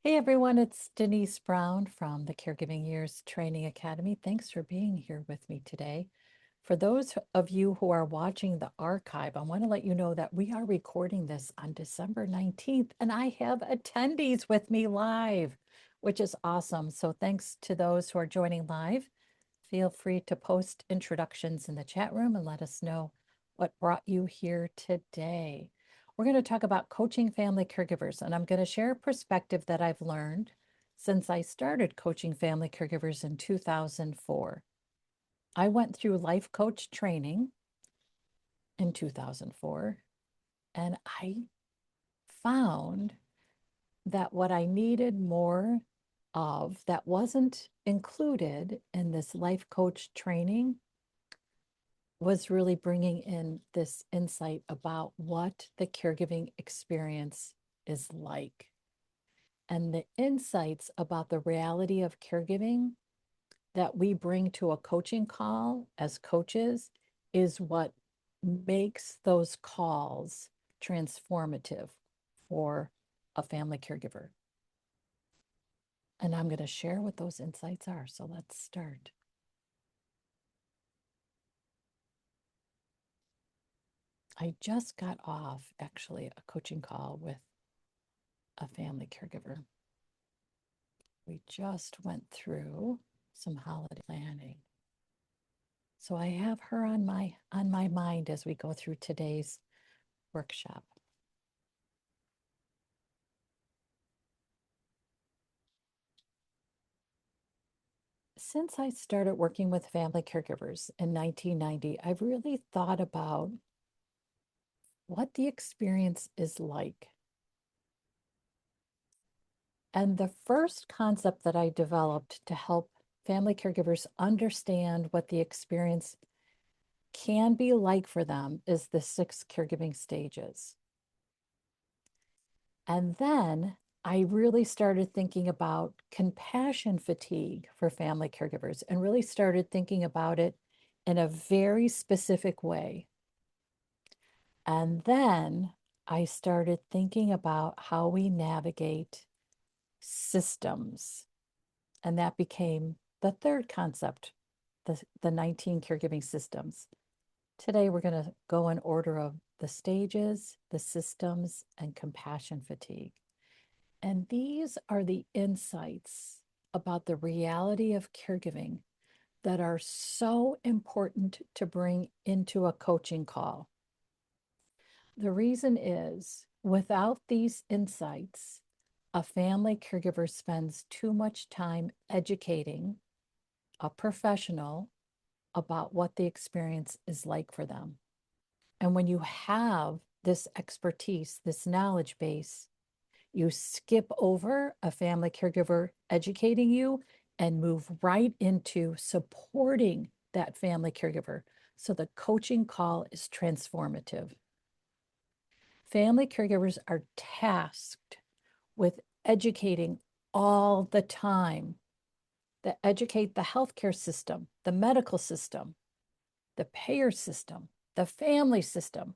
Hey everyone, it's Denise Brown from the Caregiving Years Training Academy. Thanks for being here with me today. For those of you who are watching the archive, I want to let you know that we are recording this on December 19th, and I have attendees with me live, which is awesome. So thanks to those who are joining live. Feel free to post introductions in the chat room and let us know what brought you here today. We're going to talk about coaching family caregivers, and I'm going to share a perspective that I've learned since I started coaching family caregivers in 2004. I went through life coach training in 2004, and I found that what I needed more of that wasn't included in this life coach training was really bringing in this insight about what the caregiving experience is like. And the insights about the reality of caregiving that we bring to a coaching call as coaches is what makes those calls transformative for a family caregiver. And I'm going to share what those insights are. So let's start. I just got off actually a coaching call with a family caregiver. We just went through some holiday planning. So I have her on my mind as we go through today's workshop. Since I started working with family caregivers in 1990, I've really thought about what the experience is like. And the first concept that I developed to help family caregivers understand what the experience can be like for them is the 6 caregiving stages. And then I really started thinking about compassion fatigue for family caregivers and really started thinking about it in a very specific way. And then I started thinking about how we navigate systems. And that became the third concept, the 19 caregiving systems. Today, we're going to go in order of the stages, the systems, and compassion fatigue. And these are the insights about the reality of caregiving that are so important to bring into a coaching call. The reason is without these insights, a family caregiver spends too much time educating a professional about what the experience is like for them. And when you have this expertise, this knowledge base, you skip over a family caregiver educating you and move right into supporting that family caregiver. So the coaching call is transformative. Family caregivers are tasked with educating all the time, that educate the healthcare system, the medical system, the payer system, the family system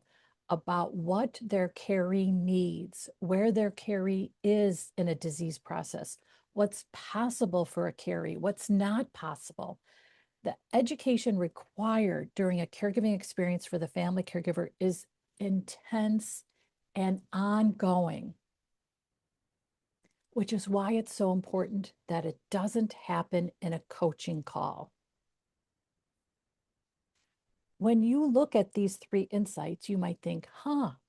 about what their caree needs, where their caree is in a disease process, what's possible for a caree, what's not possible. The education required during a caregiving experience for the family caregiver is intense and ongoing, which is why it's so important that it doesn't happen in a coaching call. When you look at these 3 insights, you might think,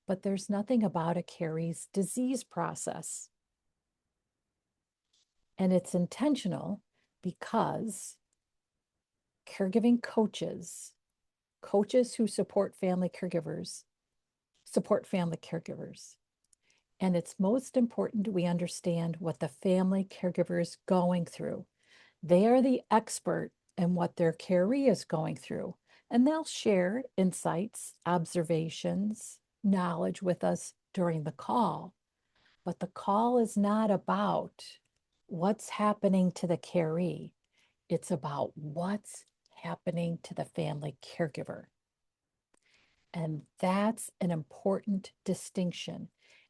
but there's nothing about a caree's disease process. And it's intentional because caregiving coaches who support family caregivers, support family caregivers. And it's most important we understand what the family caregiver is going through. They are the expert in what their caree is going through, and they'll share insights, observations, knowledge with us during the call. But the call is not about what's happening to the caree. It's about what's happening to the family caregiver. And that's an important distinction.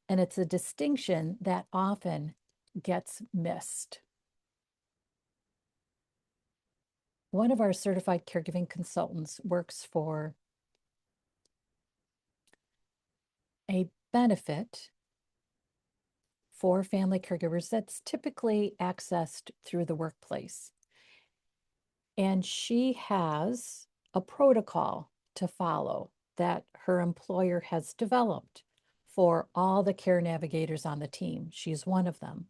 And it's a distinction that often gets missed. One of our certified caregiving consultants works for a benefit for family caregivers that's typically accessed through the workplace. And she has a protocol to follow that her employer has developed for all the care navigators on the team. She's one of them.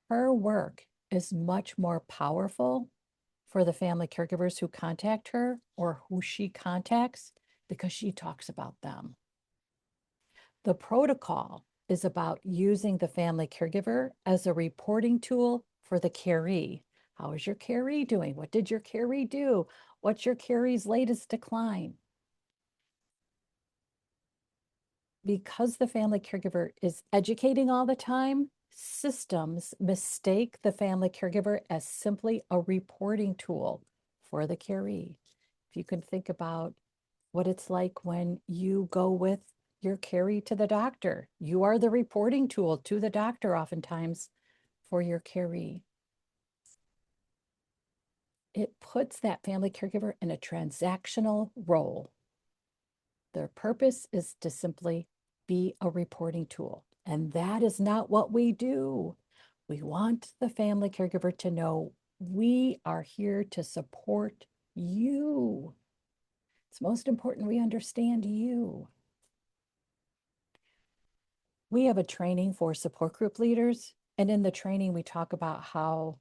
Her work is much more powerful for the family caregivers who contact her or who she contacts because she talks about them. The protocol is about using the family caregiver as a reporting tool for the caree. How is your caree doing? What did your caree do? What's your caree's latest decline? Because the family caregiver is educating all the time, systems mistake the family caregiver as simply a reporting tool for the caree. If you can think about what it's like when you go with your caree to the doctor, you are the reporting tool to the doctor oftentimes for your caree. It puts that family caregiver in a transactional role. Their purpose is to simply be a reporting tool. And that is not what we do. We want the family caregiver to know we are here to support you. It's most important we understand you. We have a training for support group leaders. And in the training, we talk about how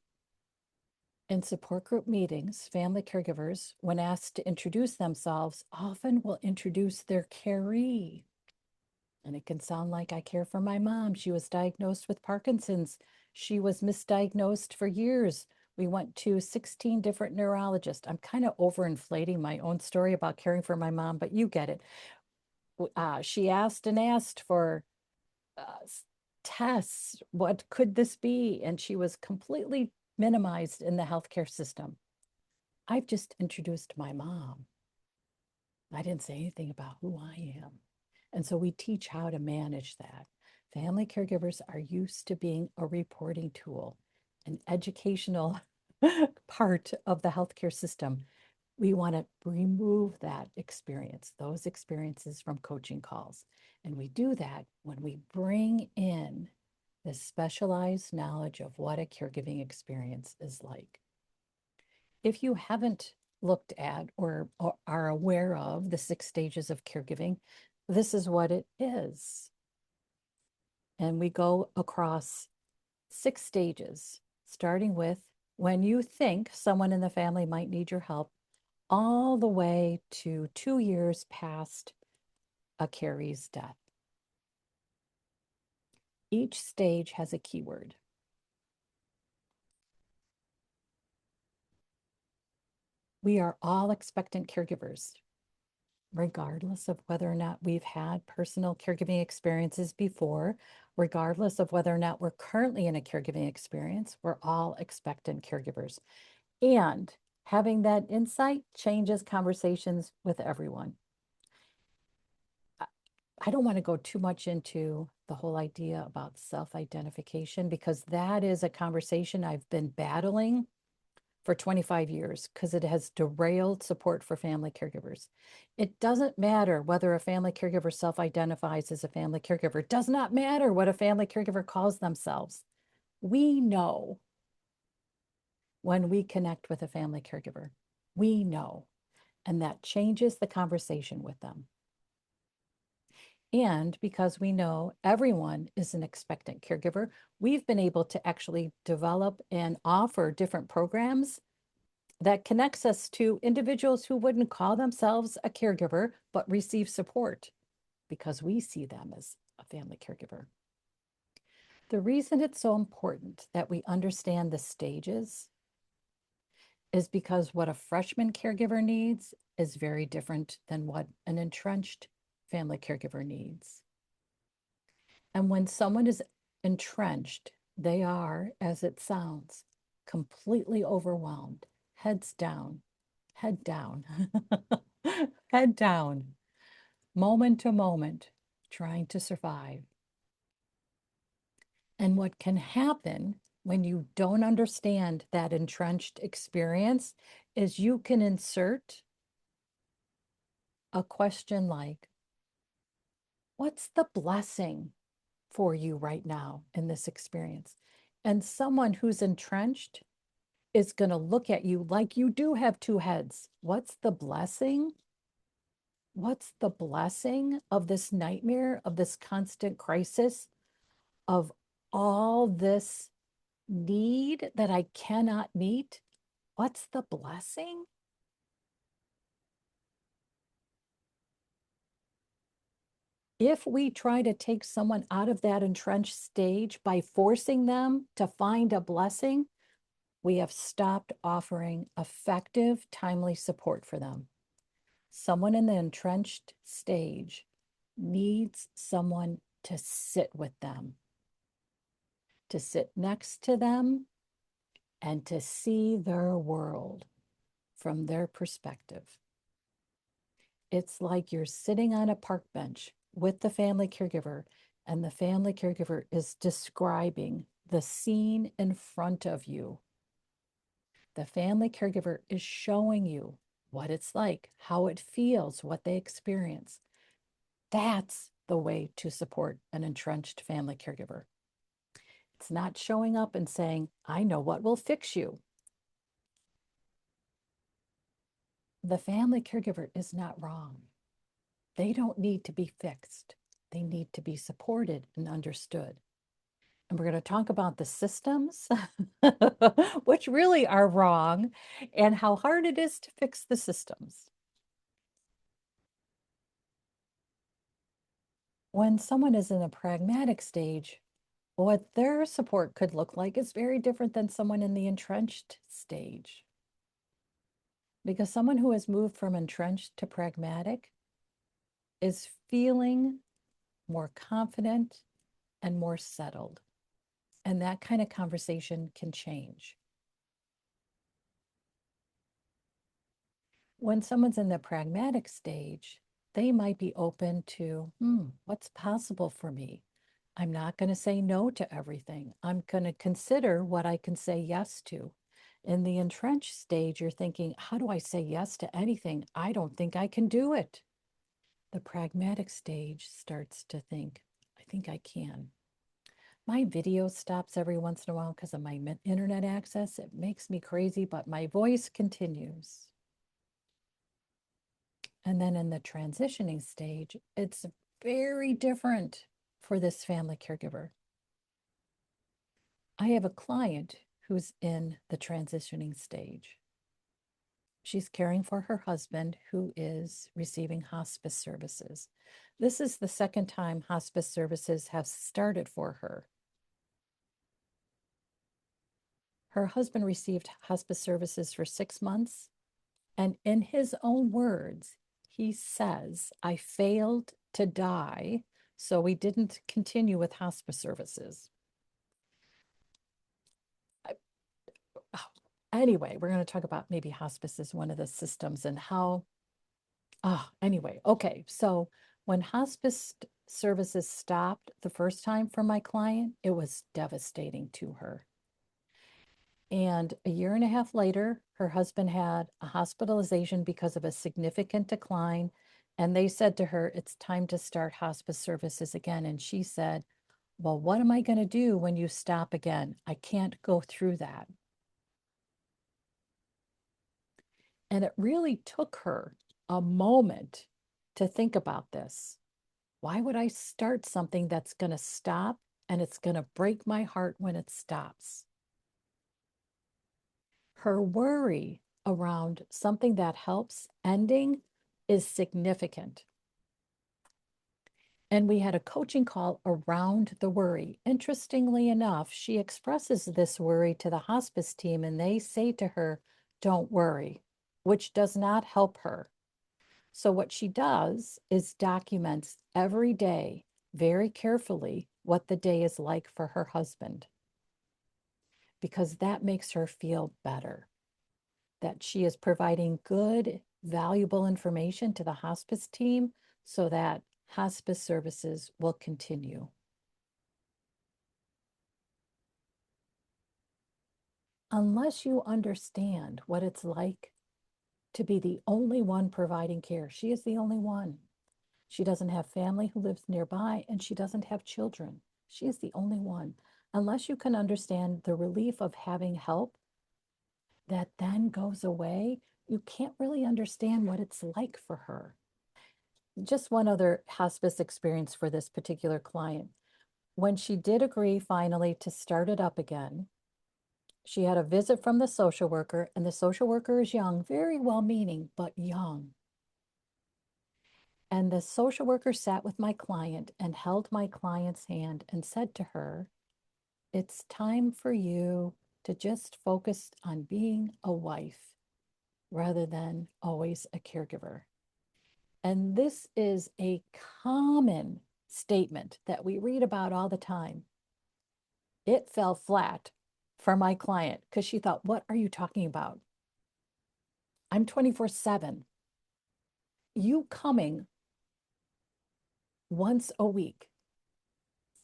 in support group meetings, family caregivers, when asked to introduce themselves, often will introduce their caree. And it can sound like I care for my mom. She was diagnosed with Parkinson's. She was misdiagnosed for years. We went to 16 different neurologists. I'm kind of overinflating my own story about caring for my mom, but you get it. She asked and asked for tests. What could this be? And she was completely minimized in the healthcare system. I've just introduced my mom. I didn't say anything about who I am. And so we teach how to manage that. Family caregivers are used to being a reporting tool, an educational part of the healthcare system. We want to remove that experience, those experiences from coaching calls. And we do that when we bring in the specialized knowledge of what a caregiving experience is like. If you haven't looked at or are aware of the 6 stages of caregiving, this is what it is. And we go across 6 stages, starting with when you think someone in the family might need your help, all the way to 2 years past a caree's death. Each stage has a keyword. We are all expectant caregivers, regardless of whether or not we've had personal caregiving experiences before, regardless of whether or not we're currently in a caregiving experience, we're all expectant caregivers. And having that insight changes conversations with everyone. I don't want to go too much into the whole idea about self-identification because that is a conversation I've been battling for 25 years because it has derailed support for family caregivers. It doesn't matter whether a family caregiver self-identifies as a family caregiver. It does not matter what a family caregiver calls themselves. We know when we connect with a family caregiver. We know, and that changes the conversation with them. And because we know everyone is an expectant caregiver, we've been able to actually develop and offer different programs that connects us to individuals who wouldn't call themselves a caregiver, but receive support because we see them as a family caregiver. The reason it's so important that we understand the stages is because what a freshman caregiver needs is very different than what an entrenched family caregiver needs. And when someone is entrenched, they are, as it sounds, completely overwhelmed, heads down, head down, head down, moment to moment, trying to survive. And what can happen when you don't understand that entrenched experience is you can insert a question like, what's the blessing for you right now in this experience? And someone who's entrenched is going to look at you like you do have two heads. What's the blessing? What's the blessing of this nightmare, of this constant crisis, of all this need that I cannot meet? What's the blessing? If we try to take someone out of that entrenched stage by forcing them to find a blessing, we have stopped offering effective, timely support for them. Someone in the entrenched stage needs someone to sit with them, to sit next to them, and to see their world from their perspective. It's like you're sitting on a park bench with the family caregiver, and the family caregiver is describing the scene in front of you. The family caregiver is showing you what it's like, how it feels, what they experience. That's the way to support an entrenched family caregiver. It's not showing up and saying, I know what will fix you. The family caregiver is not wrong. They don't need to be fixed. They need to be supported and understood. And we're going to talk about the systems, which really are wrong, and how hard it is to fix the systems. When someone is in a pragmatic stage, what their support could look like is very different than someone in the entrenched stage. Because someone who has moved from entrenched to pragmatic is feeling more confident and more settled. And that kind of conversation can change. When someone's in the pragmatic stage, they might be open to, what's possible for me? I'm not going to say no to everything. I'm going to consider what I can say yes to. In the entrenched stage, you're thinking, how do I say yes to anything? I don't think I can do it. The pragmatic stage starts to think, I think I can. My video stops every once in a while because of my internet access. It makes me crazy, but my voice continues. And then in the transitioning stage, it's very different for this family caregiver. I have a client who's in the transitioning stage. She's caring for her husband who is receiving hospice services. This is the second time hospice services have started for her. Her husband received hospice services for 6 months, and in his own words, he says, I failed to die, so we didn't continue with hospice services. Anyway, we're going to talk about maybe hospice as one of the systems and how, anyway, okay. So when hospice services stopped the first time for my client, it was devastating to her. And a year and a half later, her husband had a hospitalization because of a significant decline. And they said to her, it's time to start hospice services again. And she said, well, what am I going to do when you stop again? I can't go through that. And it really took her a moment to think about this. Why would I start something that's going to stop and it's going to break my heart when it stops? Her worry around something that helps ending is significant. And we had a coaching call around the worry. Interestingly enough, she expresses this worry to the hospice team and they say to her, don't worry, which does not help her. So what she does is documents every day very carefully what the day is like for her husband, because that makes her feel better, that she is providing good, valuable information to the hospice team so that hospice services will continue. unless you understand what it's like to be the only one providing care. She is the only one. She doesn't have family who lives nearby, and she doesn't have children. She is the only one. Unless you can understand the relief of having help that then goes away, you can't really understand what it's like for her. Just one other hospice experience for this particular client. When she did agree finally to start it up again, she had a visit from the social worker, and the social worker is young, very well meaning, but young. And the social worker sat with my client and held my client's hand and said to her, "It's time for you to just focus on being a wife rather than always a caregiver." And this is a common statement that we read about all the time. It fell flat for my client because she thought, "What are you talking about? I'm 24/7. You coming once a week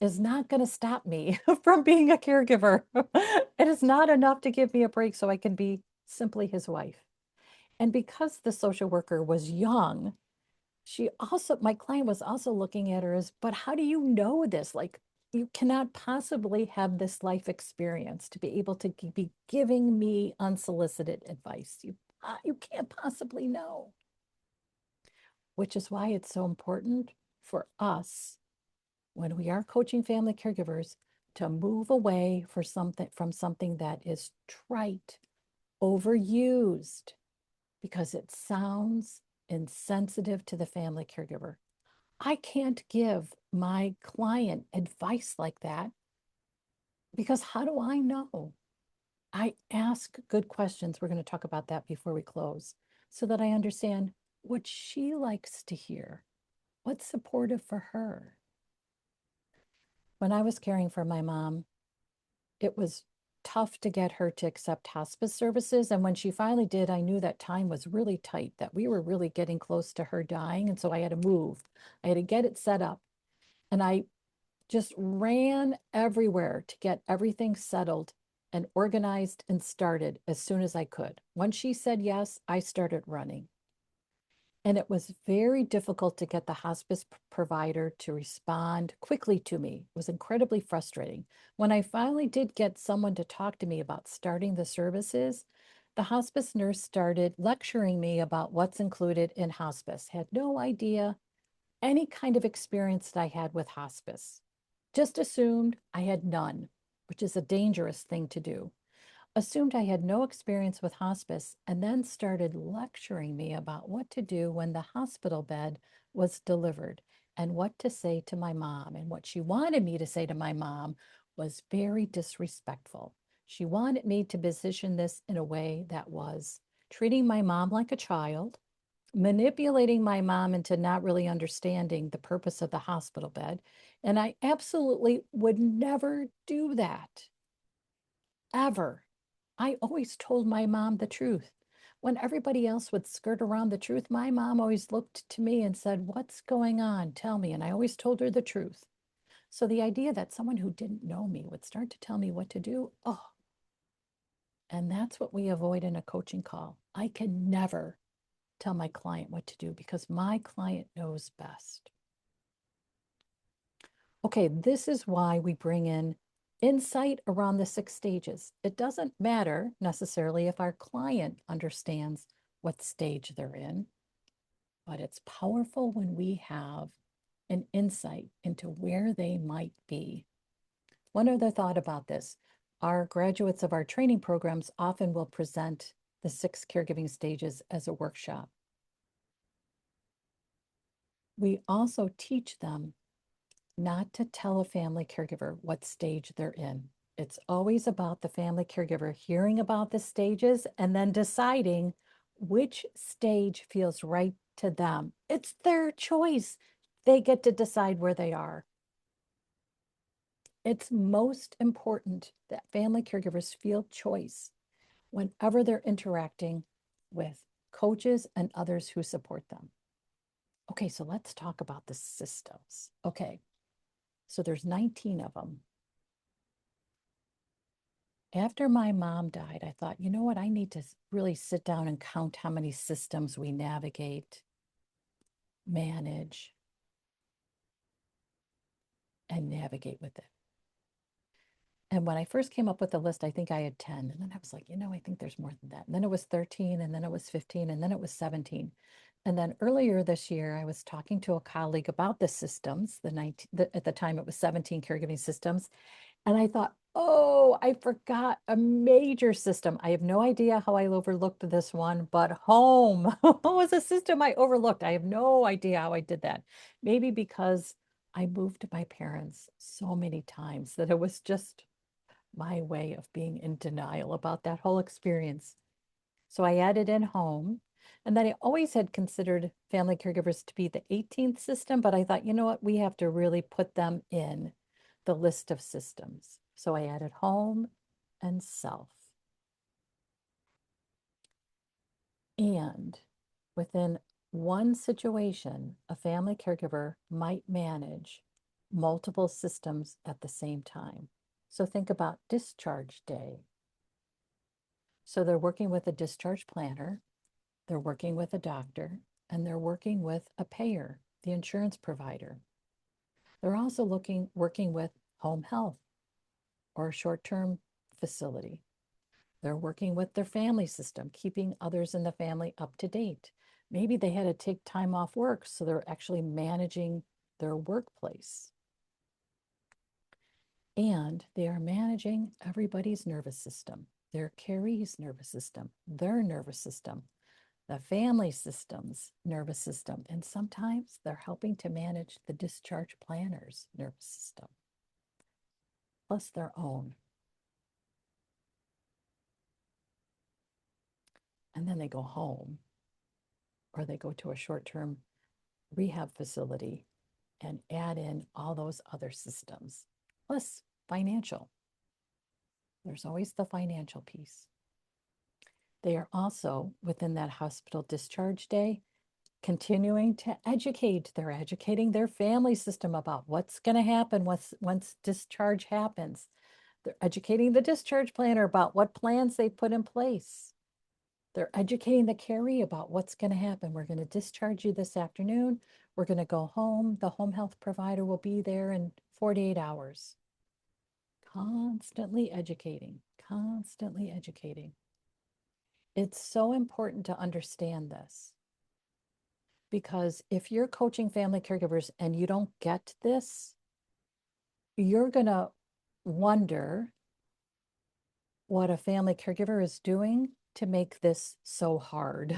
is not going to stop me from being a caregiver. It is not enough to give me a break so I can be simply his wife." And because the social worker was young, my client was also looking at her as, "But how do you know this? Like, you cannot possibly have this life experience to be able to be giving me unsolicited advice. You can't possibly know." Which is why it's so important for us when we are coaching family caregivers to move away from something that is trite, overused, because it sounds insensitive to the family caregiver. I can't give my client advice like that because how do I know? I ask good questions. We're going to talk about that before we close so that I understand what she likes to hear, what's supportive for her. When I was caring for my mom, it was tough to get her to accept hospice services. And when she finally did, I knew that time was really tight, that we were really getting close to her dying. And so I had to move. I had to get it set up. And I just ran everywhere to get everything settled and organized and started as soon as I could. Once she said yes, I started running. And it was very difficult to get the hospice provider to respond quickly to me. It was incredibly frustrating. When I finally did get someone to talk to me about starting the services, the hospice nurse started lecturing me about what's included in hospice. Had no idea any kind of experience that I had with hospice. Just assumed I had none, which is a dangerous thing to do. Assumed I had no experience with hospice, and then started lecturing me about what to do when the hospital bed was delivered and what to say to my mom. And what she wanted me to say to my mom was very disrespectful. She wanted me to position this in a way that was treating my mom like a child, manipulating my mom into not really understanding the purpose of the hospital bed. And I absolutely would never do that, ever. I always told my mom the truth. When everybody else would skirt around the truth, my mom always looked to me and said, "What's going on? Tell me." And I always told her the truth. So the idea that someone who didn't know me would start to tell me what to do, oh, and that's what we avoid in a coaching call. I can never tell my client what to do because my client knows best. Okay, this is why we bring in insight around the 6 stages. It doesn't matter necessarily if our client understands what stage they're in, but it's powerful when we have an insight into where they might be. One other thought about this, our graduates of our training programs often will present the 6 caregiving stages as a workshop. We also teach them not to tell a family caregiver what stage they're in. It's always about the family caregiver hearing about the stages and then deciding which stage feels right to them. It's their choice. They get to decide where they are. It's most important that family caregivers feel choice whenever they're interacting with coaches and others who support them. Okay, so let's talk about the systems. Okay, so there's 19 of them. After my mom died, I thought, you know what? I need to really sit down and count how many systems we navigate, manage, and navigate with it. And when I first came up with the list, I think I had 10. And then I was like, I think there's more than that. And then it was 13, and then it was 15, and then it was 17. And then earlier this year, I was talking to a colleague about the systems, at the time it was 17 caregiving systems. And I thought, oh, I forgot a major system. I have no idea how I overlooked this one, but home was a system I overlooked. I have no idea how I did that. Maybe because I moved my parents so many times that it was just my way of being in denial about that whole experience. So I added in home. And then I always had considered family caregivers to be the 18th system, but I thought, you know what, we have to really put them in the list of systems. So I added home and self. And within one situation, a family caregiver might manage multiple systems at the same time. So think about discharge day. So they're working with a discharge planner, they're working with a doctor, and they're working with a payer, the insurance provider. They're also working with home health or a short-term facility. They're working with their family system, keeping others in the family up to date. Maybe they had to take time off work, so they're actually managing their workplace. And they are managing everybody's nervous system, their caree's nervous system, their nervous system, the family system's nervous system. And sometimes they're helping to manage the discharge planner's nervous system, plus their own. And then they go home or they go to a short-term rehab facility and add in all those other systems, plus financial. There's always the financial piece. They are also, within that hospital discharge day, continuing to educate. They're educating their family system about what's going to happen once discharge happens. They're educating the discharge planner about what plans they put in place. They're educating the caree about what's going to happen. We're going to discharge you this afternoon. We're going to go home. The home health provider will be there in 48 hours. Constantly educating, constantly educating. It's so important to understand this because if you're coaching family caregivers and you don't get this, you're going to wonder what a family caregiver is doing to make this so hard.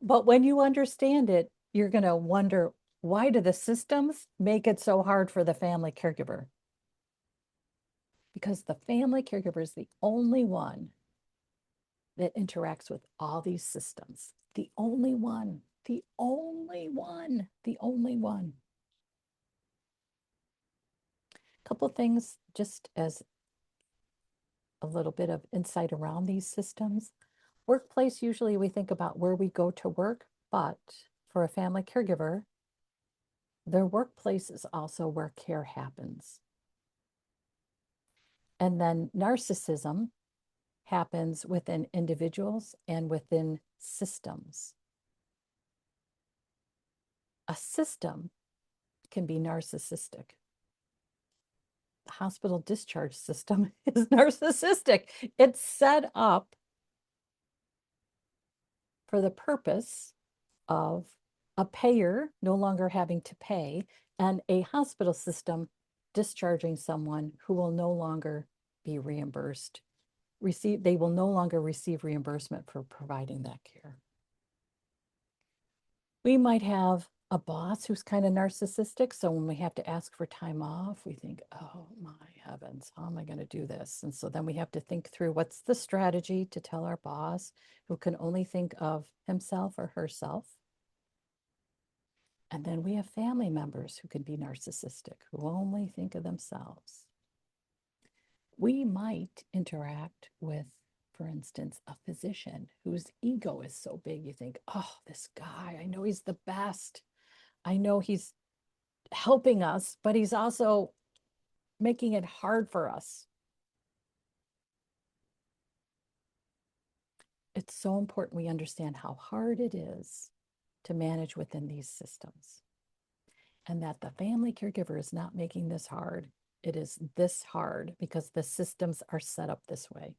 But when you understand it, you're going to wonder, why do the systems make it so hard for the family caregiver? Because the family caregiver is the only one that interacts with all these systems. The only one, the only one, the only one. A couple things just as a little bit of insight around these systems. Workplace, usually we think about where we go to work, but for a family caregiver, their workplace is also where care happens. And then narcissism happens within individuals and within systems. A system can be narcissistic. The hospital discharge system is narcissistic. It's set up for the purpose of a payer no longer having to pay and a hospital system discharging someone who will no longer be reimbursed. They will no longer receive reimbursement for providing that care. We might have a boss who's kind of narcissistic. So when we have to ask for time off, we think, oh my heavens, how am I going to do this? And so then we have to think through what's the strategy to tell our boss who can only think of himself or herself. And then we have family members who can be narcissistic, who only think of themselves. We might interact with, for instance, a physician whose ego is so big, you think, oh, this guy, I know he's the best. I know he's helping us, but he's also making it hard for us. it's so important we understand how hard it is to manage within these systems, and that the family caregiver is not making this hard. It is this hard because the systems are set up this way.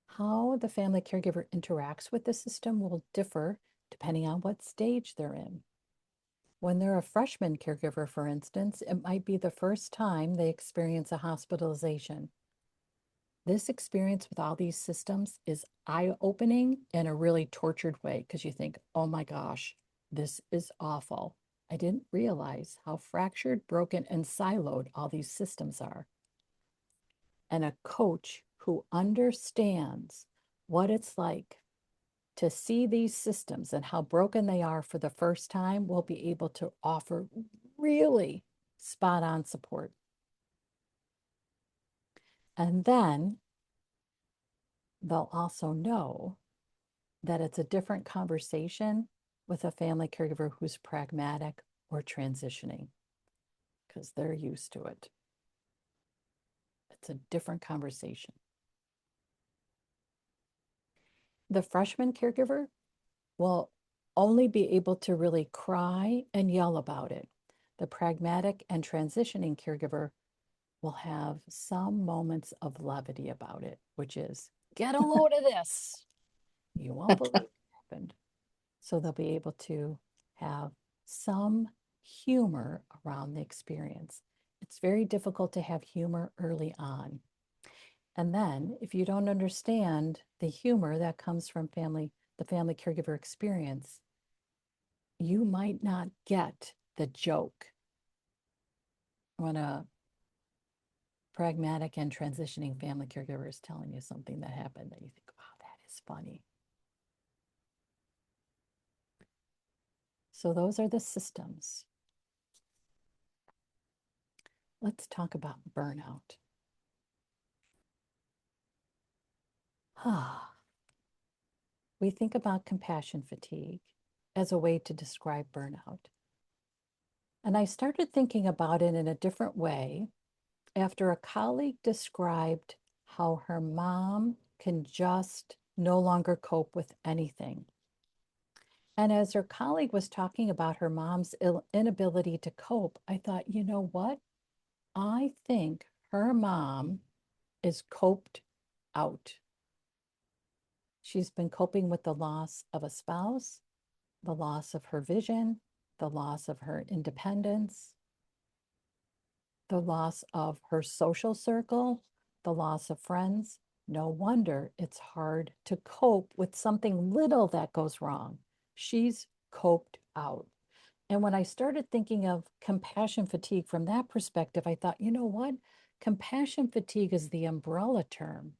How the family caregiver interacts with the system will differ depending on what stage they're in. When they're a freshman caregiver, for instance, it might be the first time they experience a hospitalization. This experience with all these systems is eye-opening in a really tortured way because you think, oh my gosh, this is awful. I didn't realize how fractured, broken, and siloed all these systems are. And a coach who understands what it's like to see these systems and how broken they are for the first time will be able to offer really spot on support. And then they'll also know that it's a different conversation with a family caregiver who's pragmatic or transitioning because they're used to it. It's a different conversation. The freshman caregiver will only be able to really cry and yell about it. The pragmatic and transitioning caregiver will have some moments of levity about it, which is, get a load of this. You won't believe what happened. So they'll be able to have some humor around the experience. It's very difficult to have humor early on. And then if you don't understand the humor that comes from the family caregiver experience, you might not get the joke when a pragmatic and transitioning family caregiver is telling you something that happened that you think, wow, that is funny. So those are the systems. Let's talk about burnout. We think about compassion fatigue as a way to describe burnout. And I started thinking about it in a different way after a colleague described how her mom can just no longer cope with anything. And as her colleague was talking about her mom's inability to cope, I thought, you know what? I think her mom is coped out. She's been coping with the loss of a spouse, the loss of her vision, the loss of her independence, the loss of her social circle, the loss of friends. No wonder it's hard to cope with something little that goes wrong. She's coped out. And when I started thinking of compassion fatigue from that perspective, I thought, you know what? Compassion fatigue is the umbrella term.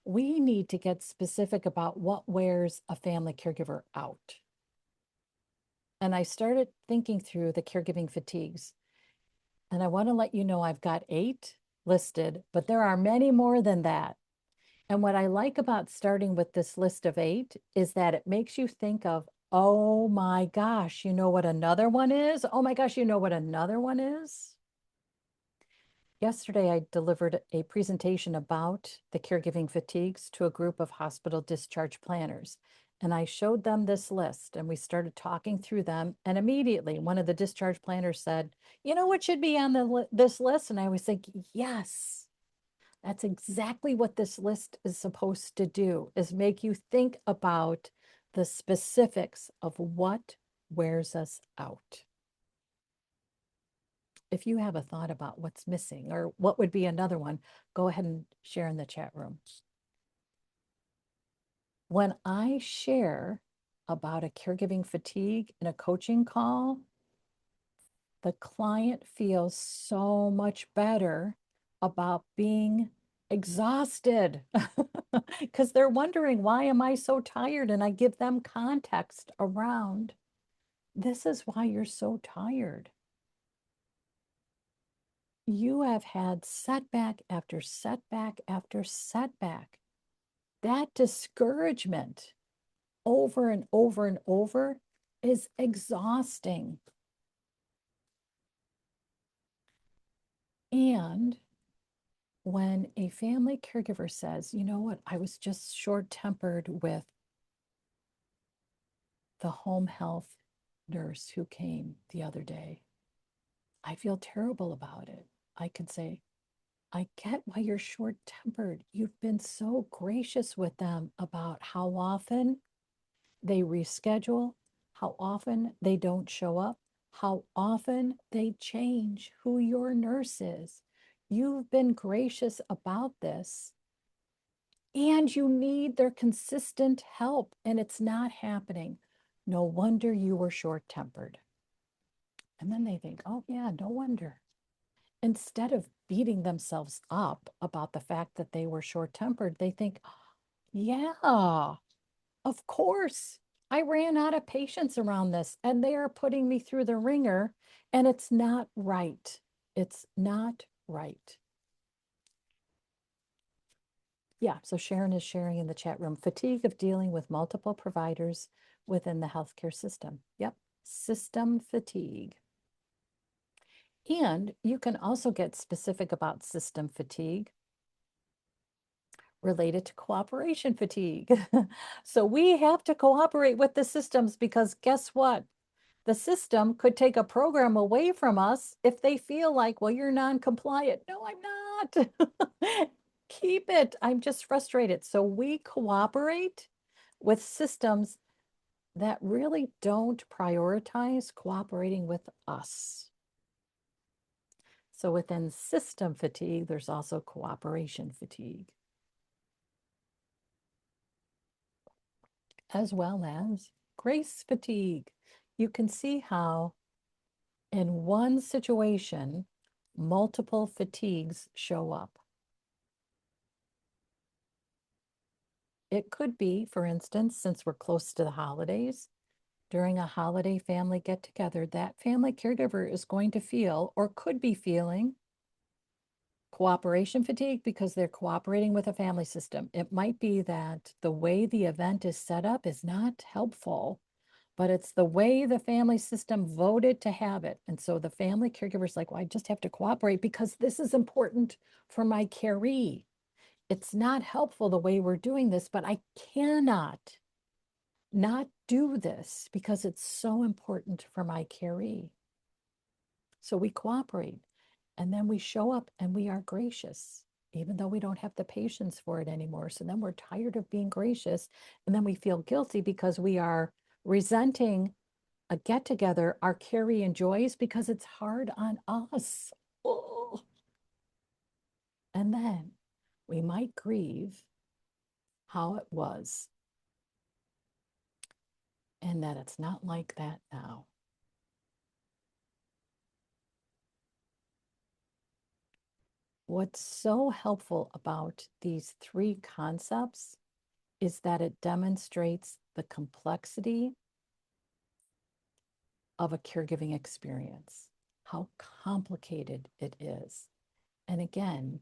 We need to get specific about what wears a family caregiver out. And I started thinking through the caregiving fatigues. And I want to let you know I've got 8 listed, but there are many more than that. And what I like about starting with this list of 8 is that it makes you think of, oh my gosh, you know what another one is? Oh my gosh, you know what another one is? Yesterday, I delivered a presentation about the caregiving fatigues to a group of hospital discharge planners. And I showed them this list and we started talking through them. And immediately one of the discharge planners said, you know what should be on this list? And I was like, yes, that's exactly what this list is supposed to do, is make you think about the specifics of what wears us out. If you have a thought about what's missing or what would be another one, go ahead and share in the chat room. When I share about a caregiving fatigue in a coaching call, the client feels so much better about being exhausted because they're wondering, why am I so tired? And I give them context around, this is why you're so tired. You have had setback after setback after setback. That discouragement over and over and over is exhausting. And when a family caregiver says, you know what, I was just short-tempered with the home health nurse who came the other day, I feel terrible about it. I can say, I get why you're short-tempered. You've been so gracious with them about how often they reschedule, how often they don't show up, how often they change who your nurse is. You've been gracious about this, and you need their consistent help, and it's not happening. No wonder you were short-tempered. And then they think, oh, yeah, no wonder. Instead of beating themselves up about the fact that they were short-tempered, they think, yeah, of course. I ran out of patience around this, and they are putting me through the ringer, and it's not right. It's not right. Yeah, so Sharon is sharing in the chat room, fatigue of dealing with multiple providers within the healthcare system. Yep, system fatigue. And you can also get specific about system fatigue related to cooperation fatigue. So we have to cooperate with the systems because guess what? The system could take a program away from us if they feel like, well, you're non-compliant. No, I'm not. Keep it. I'm just frustrated. So we cooperate with systems that really don't prioritize cooperating with us. So within system fatigue, there's also cooperation fatigue, as well as grace fatigue. You can see how in one situation, multiple fatigues show up. It could be, for instance, since we're close to the holidays, during a holiday family get together, that family caregiver is going to feel or could be feeling cooperation fatigue because they're cooperating with a family system. It might be that the way the event is set up is not helpful, but it's the way the family system voted to have it. And so the family caregiver is like, well, I just have to cooperate because this is important for my caree. It's not helpful the way we're doing this, but I cannot not do this because it's so important for my caree. So we cooperate and then we show up and we are gracious, even though we don't have the patience for it anymore. So then we're tired of being gracious. And then we feel guilty because we are resenting a get together our caree enjoys because it's hard on us. Oh. And then we might grieve how it was and that it's not like that now. What's so helpful about these three concepts is that it demonstrates the complexity of a caregiving experience, how complicated it is. And again,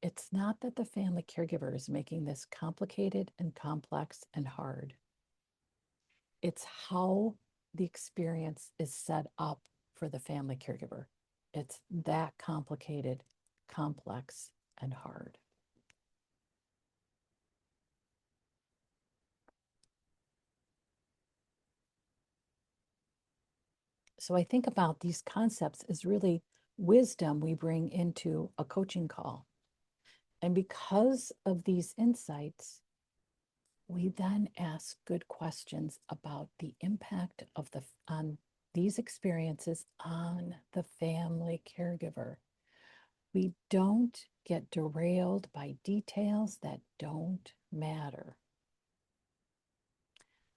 it's not that the family caregiver is making this complicated and complex and hard. It's how the experience is set up for the family caregiver. It's that complicated, complex, and hard. So I think about these concepts as really wisdom we bring into a coaching call. And because of these insights, we then ask good questions about the impact of on these experiences on the family caregiver. We don't get derailed by details that don't matter.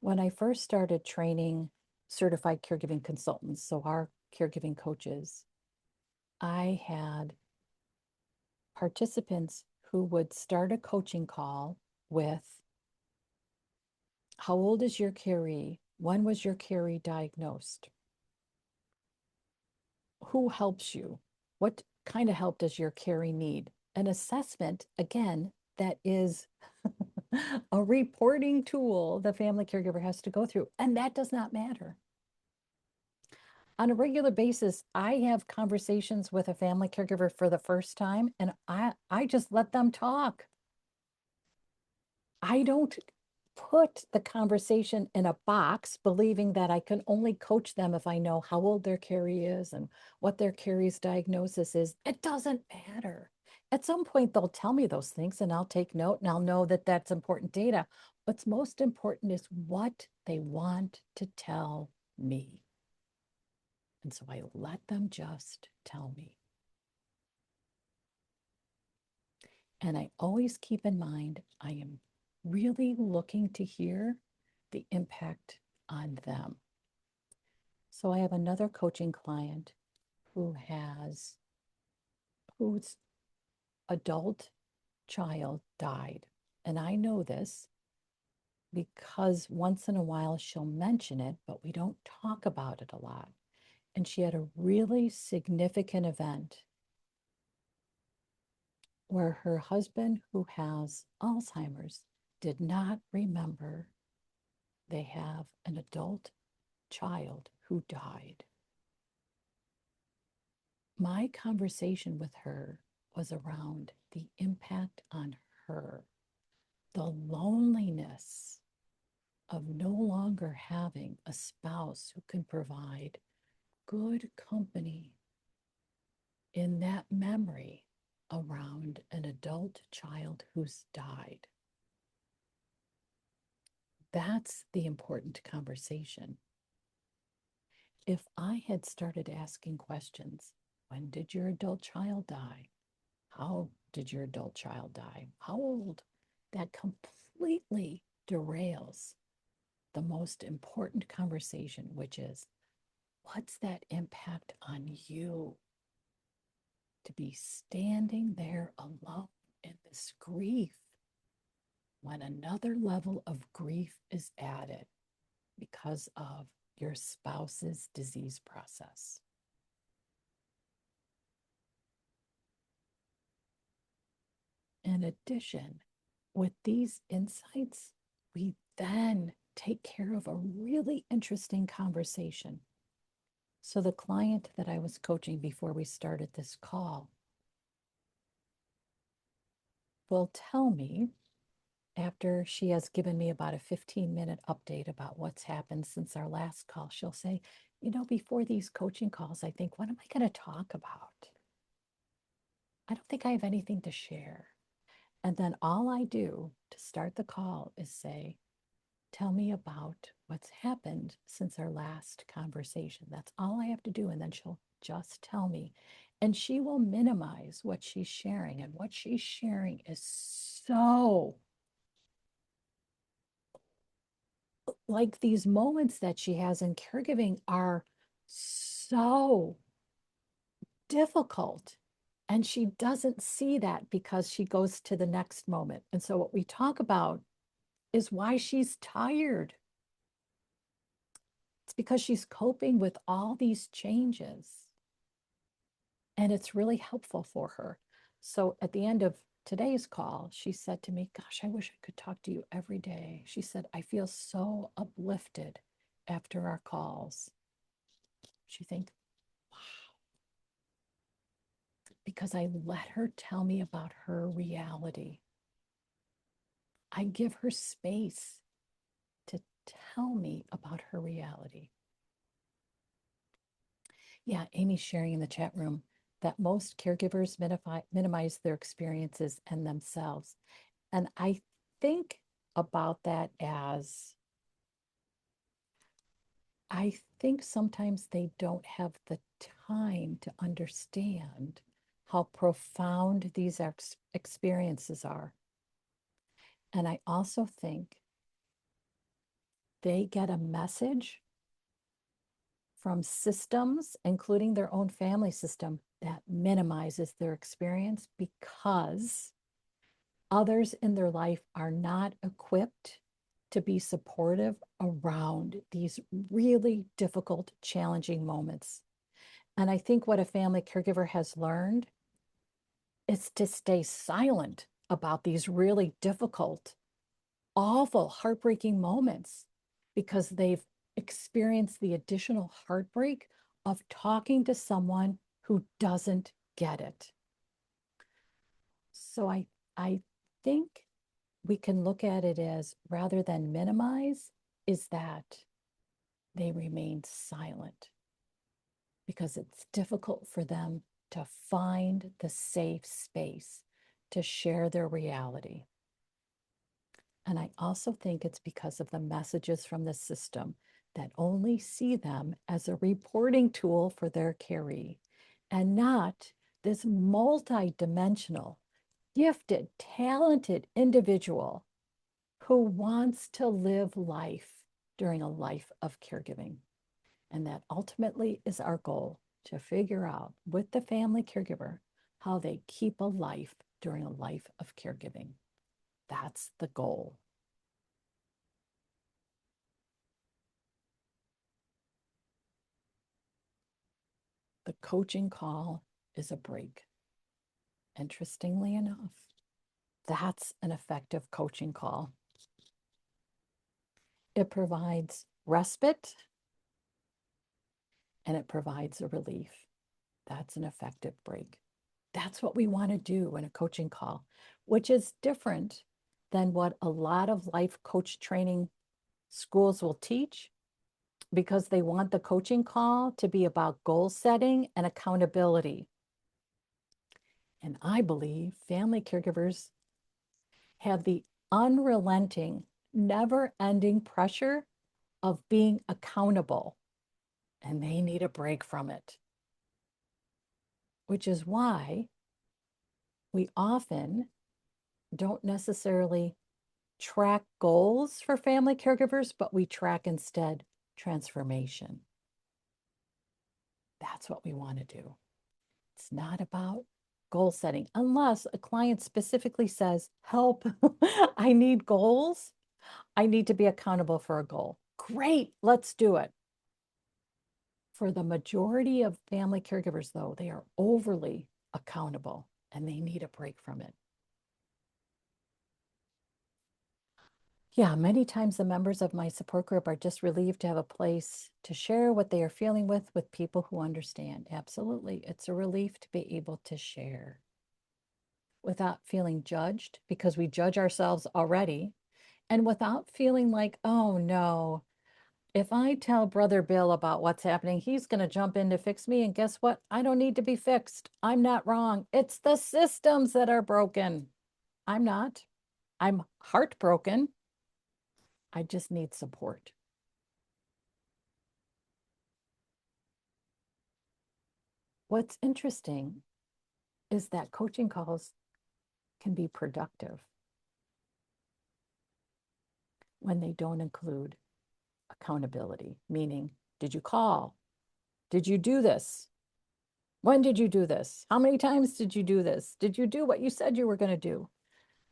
When I first started training certified caregiving consultants, so our caregiving coaches, I had participants who would start a coaching call with, how old is your caree? When was your caree diagnosed? Who helps you? What kind of help does your caree need? An assessment, again, that is a reporting tool the family caregiver has to go through. And that does not matter. On a regular basis, I have conversations with a family caregiver for the first time, and I just let them talk. I don't put the conversation in a box, believing that I can only coach them if I know how old their Carrie is and what their Carrie's diagnosis is. It doesn't matter. At some point, they'll tell me those things, and I'll take note, and I'll know that that's important data. What's most important is what they want to tell me. And so I let them just tell me. And I always keep in mind, I am really looking to hear the impact on them. So I have another coaching client whose adult child died. And I know this because once in a while she'll mention it, but we don't talk about it a lot. And she had a really significant event where her husband, who has Alzheimer's, did not remember they have an adult child who died. My conversation with her was around the impact on her, the loneliness of no longer having a spouse who can provide good company in that memory around an adult child who's died. That's the important conversation. If I had started asking questions, when did your adult child die? How did your adult child die? How old? That completely derails the most important conversation, which is, what's that impact on you to be standing there alone in this grief when another level of grief is added because of your spouse's disease process? In addition, with these insights, we then take care of a really interesting conversation. So, the client that I was coaching before we started this call will tell me, after she has given me about a 15-minute update about what's happened since our last call, she'll say, before these coaching calls, I think, what am I going to talk about? I don't think I have anything to share. And then all I do to start the call is say, tell me about what's happened since our last conversation. That's all I have to do. And then she'll just tell me. And she will minimize what she's sharing. And what she's sharing is so, like, these moments that she has in caregiving are so difficult. And she doesn't see that because she goes to the next moment. And so what we talk about is why she's tired. It's because she's coping with all these changes. And it's really helpful for her. So at the end of today's call, she said to me, gosh, I wish I could talk to you every day. She said, I feel so uplifted after our calls. She thinks, wow, because I let her tell me about her reality. I give her space to tell me about her reality. Yeah, Amy's sharing in the chat room that most caregivers minimize their experiences and themselves. And I think about that as, I think sometimes they don't have the time to understand how profound these experiences are. And I also think they get a message from systems, including their own family system, that minimizes their experience because others in their life are not equipped to be supportive around these really difficult, challenging moments. And I think what a family caregiver has learned is to stay silent about these really difficult, awful, heartbreaking moments because they've experienced the additional heartbreak of talking to someone who doesn't get it. So I think we can look at it as, rather than minimize, is that they remain silent because it's difficult for them to find the safe space to share their reality. And I also think it's because of the messages from the system that only see them as a reporting tool for their caree and not this multi-dimensional, gifted, talented individual who wants to live life during a life of caregiving. And that ultimately is our goal, to figure out with the family caregiver how they keep a life during a life of caregiving. That's the goal. The coaching call is a break. Interestingly enough, that's an effective coaching call. It provides respite and it provides a relief. That's an effective break. That's what we want to do in a coaching call, which is different than what a lot of life coach training schools will teach, because they want the coaching call to be about goal setting and accountability. And I believe family caregivers have the unrelenting, never-ending pressure of being accountable, and they need a break from it. Which is why we often don't necessarily track goals for family caregivers, but we track instead transformation. That's what we want to do. It's not about goal setting, unless a client specifically says, help, I need goals. I need to be accountable for a goal. Great, let's do it. For the majority of family caregivers, though, they are overly accountable and they need a break from it. Yeah, many times the members of my support group are just relieved to have a place to share what they are feeling with people who understand. Absolutely. It's a relief to be able to share without feeling judged, because we judge ourselves already, and without feeling like, oh no, if I tell Brother Bill about what's happening, he's going to jump in to fix me. And guess what? I don't need to be fixed. I'm not wrong. It's the systems that are broken. I'm not. I'm heartbroken. I just need support. What's interesting is that coaching calls can be productive when they don't include accountability, meaning, did you call? Did you do this? When did you do this? How many times did you do this? Did you do what you said you were going to do?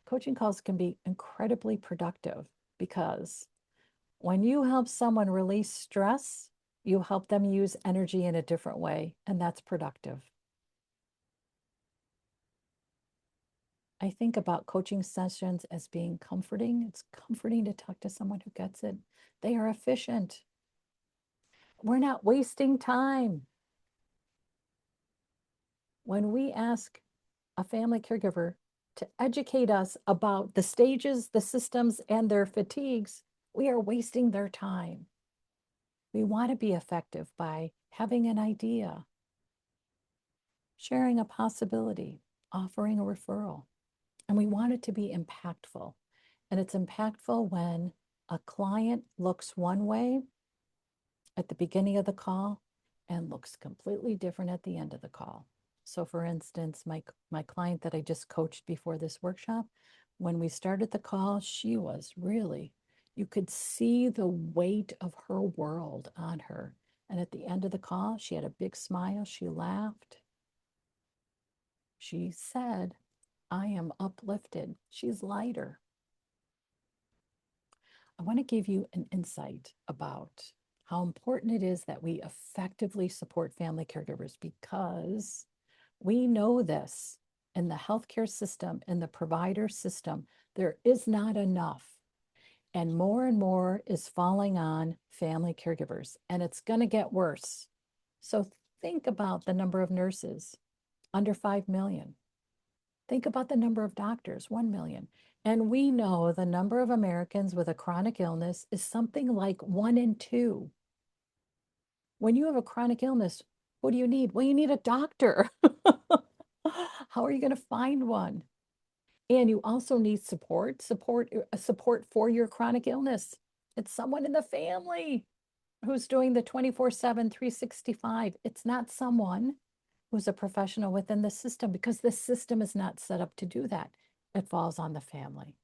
Coaching calls can be incredibly productive because when you help someone release stress, you help them use energy in a different way, and that's productive. I think about coaching sessions as being comforting. It's comforting to talk to someone who gets it. They are efficient. We're not wasting time. When we ask a family caregiver to educate us about the stages, the systems, and their fatigues, we are wasting their time. We want to be effective by having an idea, sharing a possibility, offering a referral. And we want it to be impactful. And it's impactful when a client looks one way at the beginning of the call and looks completely different at the end of the call. So for instance, my client that I just coached before this workshop, when we started the call, she was really, you could see the weight of her world on her. And at the end of the call, she had a big smile. She laughed. She said, I am uplifted. She's lighter. I want to give you an insight about how important it is that we effectively support family caregivers, because we know this in the healthcare system, in the provider system, there is not enough. And more is falling on family caregivers, and it's going to get worse. So think about the number of nurses, under 5 million. Think about the number of doctors, 1 million. And we know the number of Americans with a chronic illness is something like 1 in 2. When you have a chronic illness, what do you need? Well, you need a doctor. How are you going to find one? And you also need support for your chronic illness. It's someone in the family who's doing the 24/7, 365. It's not someone who's a professional within the system because the system is not set up to do that. It falls on the family,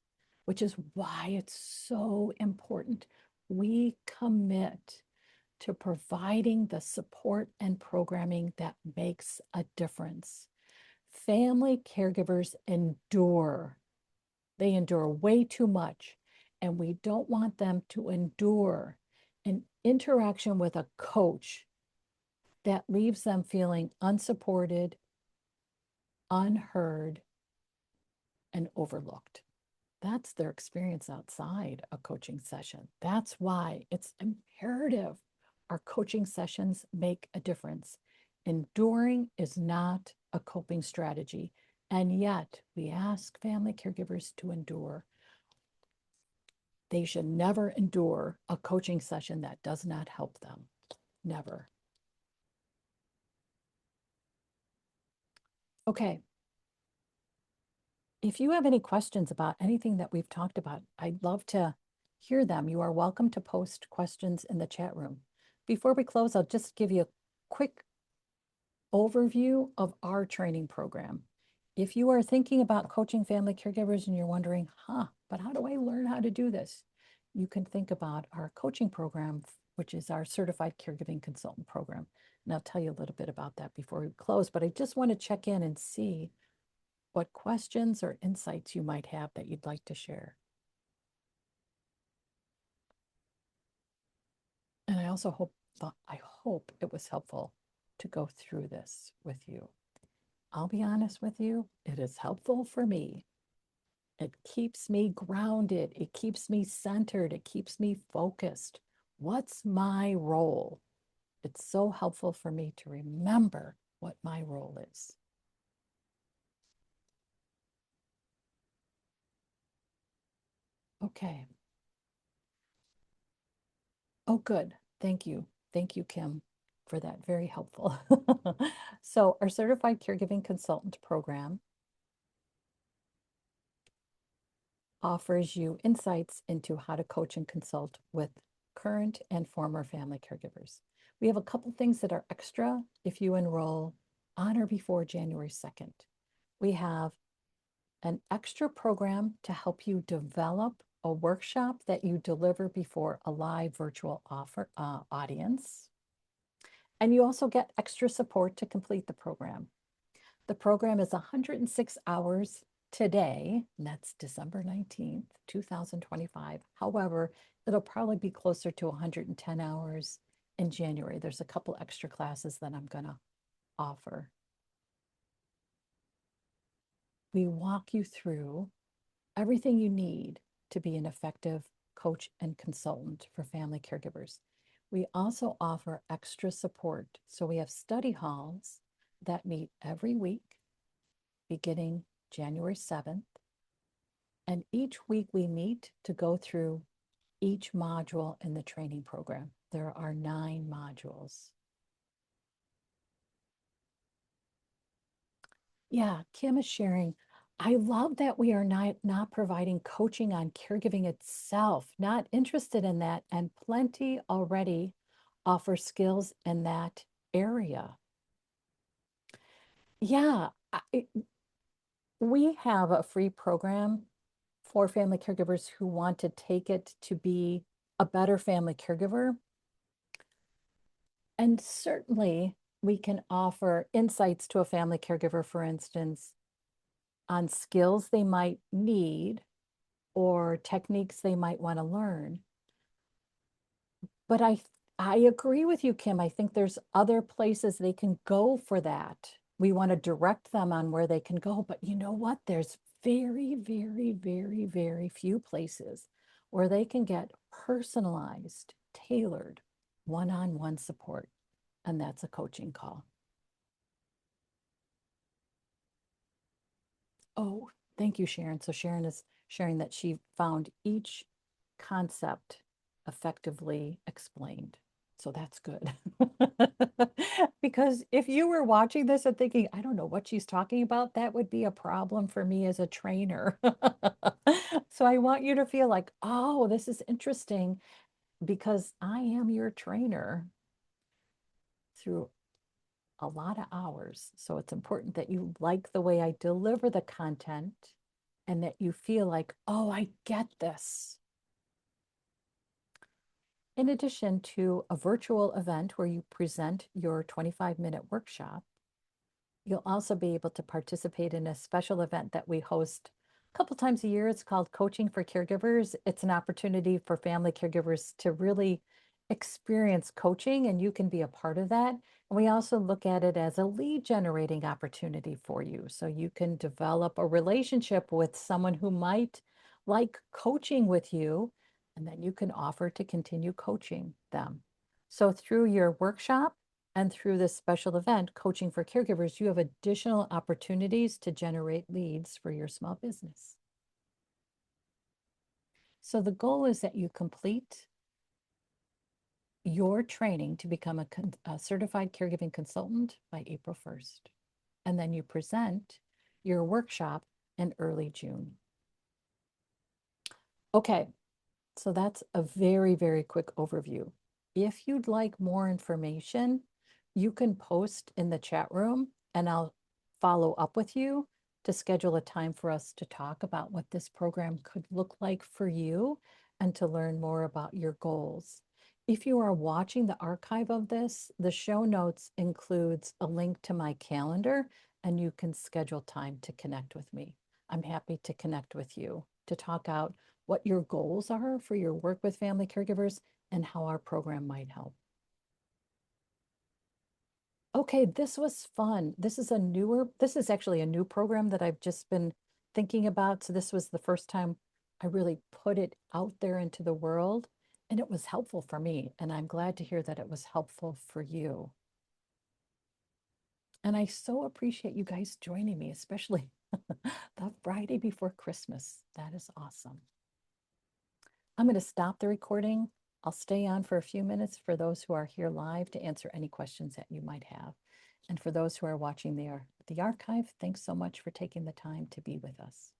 which is why it's so important. We commit to providing the support and programming that makes a difference. Family caregivers endure. They endure way too much, and we don't want them to endure an interaction with a coach that leaves them feeling unsupported, unheard, and overlooked. That's their experience outside a coaching session. That's why it's imperative our coaching sessions make a difference. Enduring is not a coping strategy, and yet we ask family caregivers to endure. They should never endure a coaching session that does not help them. Never. Okay. If you have any questions about anything that we've talked about, I'd love to hear them. You are welcome to post questions in the chat room. Before we close, I'll just give you a quick overview of our training program. If you are thinking about coaching family caregivers and you're wondering, but how do I learn how to do this? You can think about our coaching program, which is our Certified Caregiving Consultant program. And I'll tell you a little bit about that before we close, but I just want to check in and see what questions or insights you might have that you'd like to share. And I also hope it was helpful to go through this with you. I'll be honest with you, it is helpful for me. It keeps me grounded. It keeps me centered. It keeps me focused. What's my role? It's so helpful for me to remember what my role is. Okay. Oh, good. Thank you. Thank you, Kim, for that. Very helpful. So our Certified Caregiving Consultant program offers you insights into how to coach and consult with current and former family caregivers. We have a couple things that are extra if you enroll on or before January 2nd. We have an extra program to help you develop a workshop that you deliver before a live virtual audience. And you also get extra support to complete the program. The program is 106 hours today, and that's December 19th, 2025. However, it'll probably be closer to 110 hours in January. There's a couple extra classes that I'm going to offer. We walk you through everything you need to be an effective coach and consultant for family caregivers. We also offer extra support. So we have study halls that meet every week beginning January 7th. And each week we meet to go through each module in the training program. There are 9 modules. Yeah, Kim is sharing. I love that we are not providing coaching on caregiving itself, not interested in that, and plenty already offer skills in that area. Yeah, we have a free program for family caregivers who want to take it to be a better family caregiver. And certainly we can offer insights to a family caregiver, for instance, on skills they might need or techniques they might want to learn. But I agree with you, Kim. I think there's other places they can go for that. We want to direct them on where they can go. But you know what? There's very, very, very, very few places where they can get personalized, tailored, one-on-one support. and that's a coaching call. Oh, thank you, Sharon. So Sharon is sharing that she found each concept effectively explained. So that's good. Because if you were watching this and thinking, I don't know what she's talking about, that would be a problem for me as a trainer. So I want you to feel like, oh, this is interesting because I am your trainer through a lot of hours. So it's important that you like the way I deliver the content and that you feel like, oh, I get this. In addition to a virtual event where you present your 25-minute workshop, you'll also be able to participate in a special event that we host a couple times a year. It's called Coaching for Caregivers. It's an opportunity for family caregivers to really experience coaching, and you can be a part of that. And we also look at it as a lead generating opportunity for you. So you can develop a relationship with someone who might like coaching with you, and then you can offer to continue coaching them. So through your workshop, and through this special event, Coaching for Caregivers, you have additional opportunities to generate leads for your small business. So the goal is that you complete your training to become a certified caregiving consultant by April 1st. And then you present your workshop in early June. Okay, so that's a very, very quick overview. If you'd like more information, you can post in the chat room and I'll follow up with you to schedule a time for us to talk about what this program could look like for you and to learn more about your goals. If you are watching the archive of this, the show notes includes a link to my calendar and you can schedule time to connect with me. I'm happy to connect with you to talk out what your goals are for your work with family caregivers and how our program might help. Okay, this was fun. This is actually a new program that I've just been thinking about. So this was the first time I really put it out there into the world, and it was helpful for me. And I'm glad to hear that it was helpful for you. And I so appreciate you guys joining me, especially the Friday before Christmas. That is awesome. I'm going to stop the recording. I'll stay on for a few minutes for those who are here live to answer any questions that you might have. And for those who are watching the archive, thanks so much for taking the time to be with us.